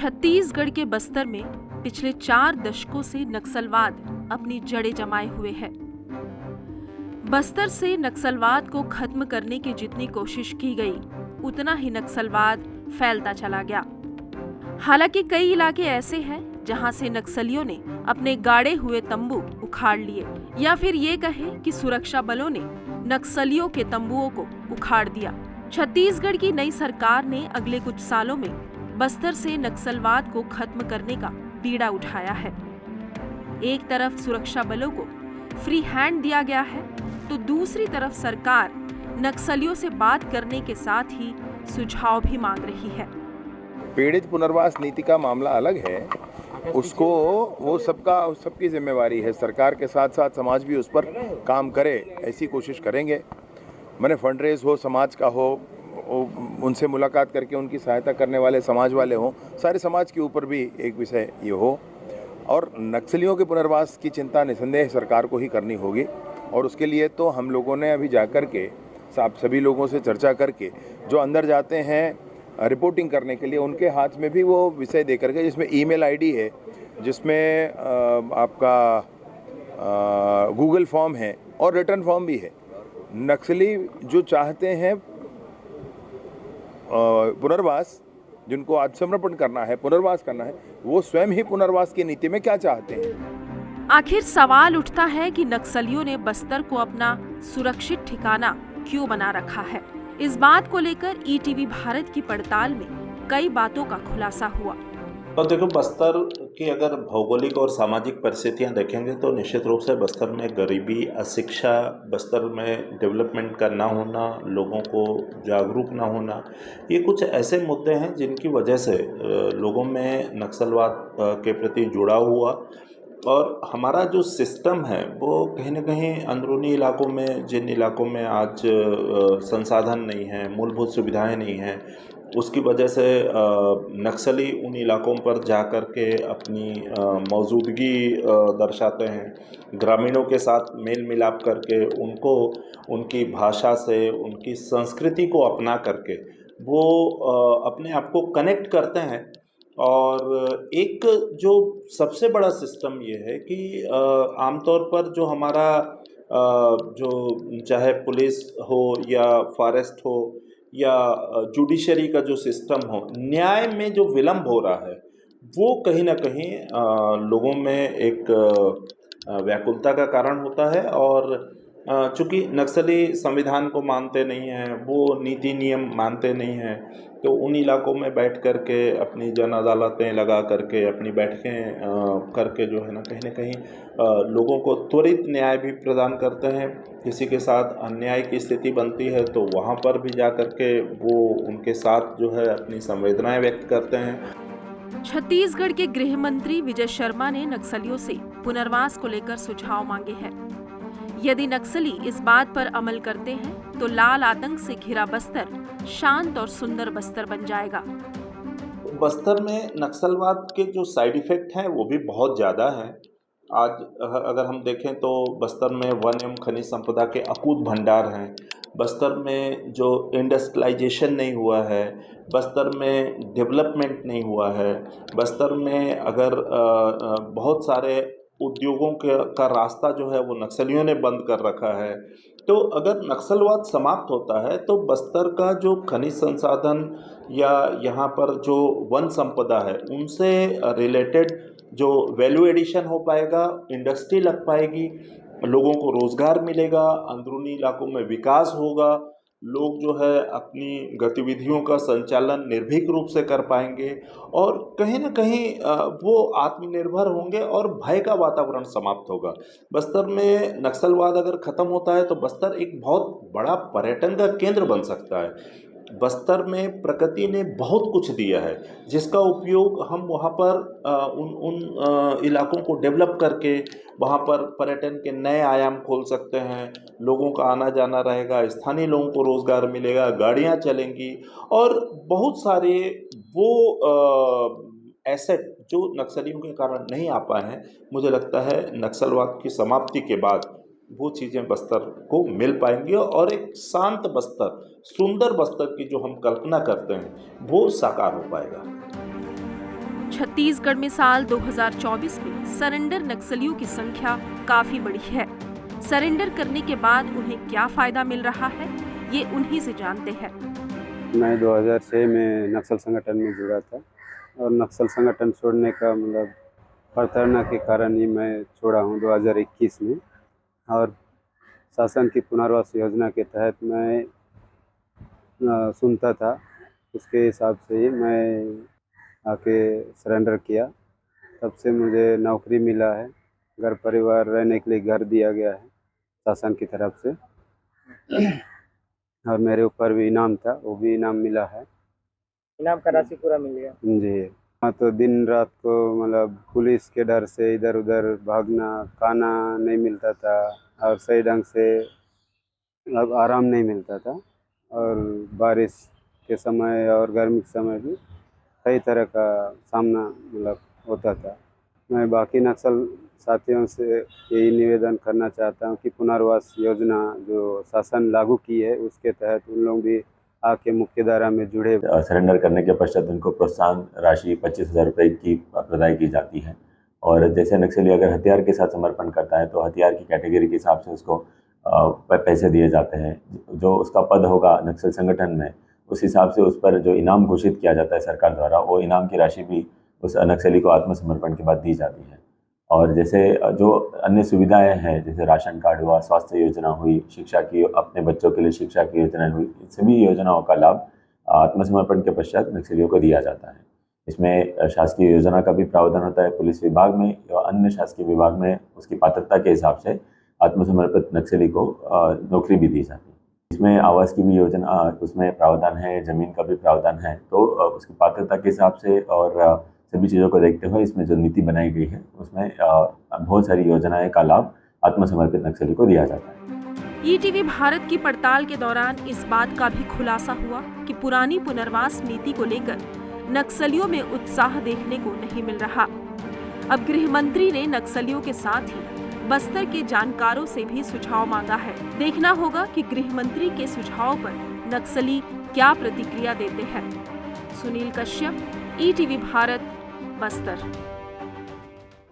छत्तीसगढ़ के बस्तर में पिछले 4 दशकों से नक्सलवाद अपनी जड़ें जमाए हुए है। बस्तर से नक्सलवाद को खत्म करने की जितनी कोशिश की गई, उतना ही नक्सलवाद फैलता चला गया। हालांकि कई इलाके ऐसे हैं जहां से नक्सलियों ने अपने गाड़े हुए तंबू उखाड़ लिए, या फिर ये कहें कि सुरक्षा बलों ने नक्सलियों के तंबुओं को उखाड़ दिया। छत्तीसगढ़ की नई सरकार ने अगले कुछ सालों में बस्तर से नक्सलवाद को खत्म करने का बीड़ा उठाया है। एक तरफ सुरक्षा बलों को फ्री हैंड दिया गया है, तो दूसरी तरफ सरकार नक्सलियों से बात करने के साथ ही सुझाव भी मांग रही है। पीड़ित पुनर्वास नीति का मामला अलग है, उसको वो सबकी जिम्मेवारी है। सरकार के साथ साथ समाज भी उस पर काम करे, ऐसी कोशिश करेंगे। मैंने फंड रेज हो, समाज का हो, उनसे मुलाकात करके उनकी सहायता करने वाले समाज वाले हों, सारे समाज के ऊपर भी एक विषय ये हो। और नक्सलियों के पुनर्वास की चिंता निसंदेह सरकार को ही करनी होगी, और उसके लिए तो हम लोगों ने अभी जाकर के सभी लोगों से चर्चा करके जो अंदर जाते हैं रिपोर्टिंग करने के लिए, उनके हाथ में भी वो विषय दे करके, जिसमें ईमेल आईडी है, जिसमें आपका गूगल फॉर्म है और रिटर्न फॉर्म भी है। नक्सली जो चाहते हैं पुनर्वास, जिनको आत्मसमर्पण करना है, पुनर्वास करना है, वो स्वयं ही पुनर्वास की नीति में क्या चाहते हैं। आखिर सवाल उठता है कि नक्सलियों ने बस्तर को अपना सुरक्षित ठिकाना क्यों बना रखा है। इस बात को लेकर ईटीवी भारत की पड़ताल में कई बातों का खुलासा हुआ। तो देखो, बस्तर की अगर भौगोलिक और सामाजिक परिस्थितियां देखेंगे तो निश्चित रूप से बस्तर में गरीबी, अशिक्षा, बस्तर में डेवलपमेंट का ना होना, लोगों को जागरूक ना होना, ये कुछ ऐसे मुद्दे हैं जिनकी वजह से लोगों में नक्सलवाद के प्रति जुड़ाव हुआ। और हमारा जो सिस्टम है वो कहीं ना कहीं अंदरूनी इलाकों में, जिन इलाकों में आज संसाधन नहीं है, मूलभूत सुविधाएं नहीं हैं, उसकी वजह से नक्सली उन इलाकों पर जा कर के अपनी मौजूदगी दर्शाते हैं। ग्रामीणों के साथ मेल मिलाप करके उनको उनकी भाषा से, उनकी संस्कृति को अपना करके वो अपने आप को कनेक्ट करते हैं। और एक जो सबसे बड़ा सिस्टम ये है कि आमतौर पर जो हमारा जो चाहे पुलिस हो या फॉरेस्ट हो या जुडिशरी का जो सिस्टम हो, न्याय में जो विलम्ब हो रहा है वो कहीं ना कहीं लोगों में एक व्याकुलता का कारण होता है। और चूँकि नक्सली संविधान को मानते नहीं हैं, वो नीति नियम मानते नहीं हैं, तो उन इलाकों में बैठ कर के अपनी जन अदालतें लगा करके, अपनी बैठकें करके जो है ना कहीं लोगों को त्वरित न्याय भी प्रदान करते हैं। किसी के साथ अन्याय की स्थिति बनती है तो वहाँ पर भी जा कर के वो उनके साथ जो है अपनी संवेदनाएं व्यक्त करते हैं। छत्तीसगढ़ के गृह मंत्री विजय शर्मा ने नक्सलियों से पुनर्वास को लेकर सुझाव मांगे हैं। यदि नक्सली इस बात पर अमल करते हैं तो लाल आतंक से घिरा बस्तर शांत और सुंदर बस्तर बन जाएगा। बस्तर में नक्सलवाद के जो साइड इफेक्ट हैं वो भी बहुत ज़्यादा हैं। आज अगर हम देखें तो बस्तर में वन एवं खनिज संपदा के अकूत भंडार हैं। बस्तर में जो इंडस्ट्रियलाइजेशन नहीं हुआ है, बस्तर में डेवलपमेंट नहीं हुआ है, बस्तर में अगर बहुत सारे उद्योगों का रास्ता जो है वो नक्सलियों ने बंद कर रखा है। तो अगर नक्सलवाद समाप्त होता है तो बस्तर का जो खनिज संसाधन या यहाँ पर जो वन संपदा है उनसे रिलेटेड जो वैल्यू एडिशन हो पाएगा, इंडस्ट्री लग पाएगी, लोगों को रोज़गार मिलेगा, अंदरूनी इलाकों में विकास होगा, लोग जो है अपनी गतिविधियों का संचालन निर्भीक रूप से कर पाएंगे और कहीं ना कहीं वो आत्मनिर्भर होंगे और भय का वातावरण समाप्त होगा। बस्तर में नक्सलवाद अगर ख़त्म होता है तो बस्तर एक बहुत बड़ा पर्यटन का केंद्र बन सकता है। बस्तर में प्रकृति ने बहुत कुछ दिया है जिसका उपयोग हम वहाँ पर उन इलाकों को डेवलप करके वहाँ पर पर्यटन के नए आयाम खोल सकते हैं। लोगों का आना जाना रहेगा, स्थानीय लोगों को रोज़गार मिलेगा, गाड़ियाँ चलेंगी और बहुत सारे वो एसेट जो नक्सलियों के कारण नहीं आ पाए हैं, मुझे लगता है नक्सलवाद की समाप्ति के बाद वो चीज़ें बस्तर को मिल पाएंगी और एक शांत बस्तर, सुंदर बस्तर की जो हम कल्पना करते हैं वो साकार हो पाएगा। छत्तीसगढ़ में साल 2024 में सरेंडर नक्सलियों की संख्या काफी बढ़ी है। सरेंडर करने के बाद उन्हें क्या फायदा मिल रहा है, ये उन्हीं से जानते हैं। मैं 2006 में नक्सल संगठन में जुड़ा था और नक्सल संगठन छोड़ने का मतलब प्रताड़ना के कारण ही मैं छोड़ा हूँ 2021 में। और शासन की पुनर्वास योजना के तहत मैं सुनता था, उसके हिसाब से ही मैं आके सरेंडर किया। तब से मुझे नौकरी मिला है, घर परिवार रहने के लिए घर दिया गया है शासन की तरफ से। और मेरे ऊपर भी इनाम था, वो भी इनाम मिला है। इनाम का राशि पूरा मिल गया जी हाँ। तो दिन रात को मतलब पुलिस के डर से इधर उधर भागना, खाना नहीं मिलता था और सही ढंग से अब आराम नहीं मिलता था। और बारिश के समय और गर्मी के समय भी कई तरह का सामना मतलब होता था। मैं बाकी नक्सल साथियों से यही निवेदन करना चाहता हूँ कि पुनर्वास योजना जो शासन लागू की है उसके तहत उन लोग भी आके मुख्य धारा में जुड़े। सरेंडर करने के पश्चात उनको प्रोत्साहन राशि 25,000 रुपये की प्रदान की जाती है। और जैसे नक्सली अगर हथियार के साथ समर्पण करता है तो हथियार की कैटेगरी के हिसाब से उसको पैसे दिए जाते हैं। जो उसका पद होगा नक्सल संगठन में, उस हिसाब से उस पर जो इनाम घोषित किया जाता है सरकार द्वारा, वो इनाम की राशि भी उस नक्सली को आत्मसमर्पण के बाद दी जाती है। और जैसे जो अन्य सुविधाएं हैं, जैसे राशन कार्ड हुआ, स्वास्थ्य योजना हुई, शिक्षा की, अपने बच्चों के लिए शिक्षा की योजना हुई, इन सभी योजनाओं का लाभ आत्मसमर्पण के पश्चात नक्सलियों को दिया जाता है। इसमें शासकीय योजना का भी प्रावधान होता है। पुलिस विभाग में या अन्य शासकीय विभाग में उसकी पात्रता के हिसाब से आत्मसमर्पित नक्सली को नौकरी भी दी जाती है। इसमें आवास की भी योजना, उसमें प्रावधान है, जमीन का भी प्रावधान है। तो उसकी पात्रता के हिसाब से और सभी चीज़ों को देखते हुए इसमें जो नीति बनाई गई है उसमें बहुत सारी योजनाएं का लाभ आत्मसमर्पित नक्सली को दिया जाता है। ईटीवी भारत की पड़ताल के दौरान इस बात का भी खुलासा हुआ कि पुरानी पुनर्वास नीति को लेकर नक्सलियों में उत्साह देखने को नहीं मिल रहा। अब गृह मंत्री ने नक्सलियों के साथ ही बस्तर के जानकारों से भी सुझाव मांगा है। देखना होगा कि गृह मंत्री के सुझाव पर नक्सली क्या प्रतिक्रिया देते हैं। सुनील कश्यप, ईटीवी भारत, बस्तर।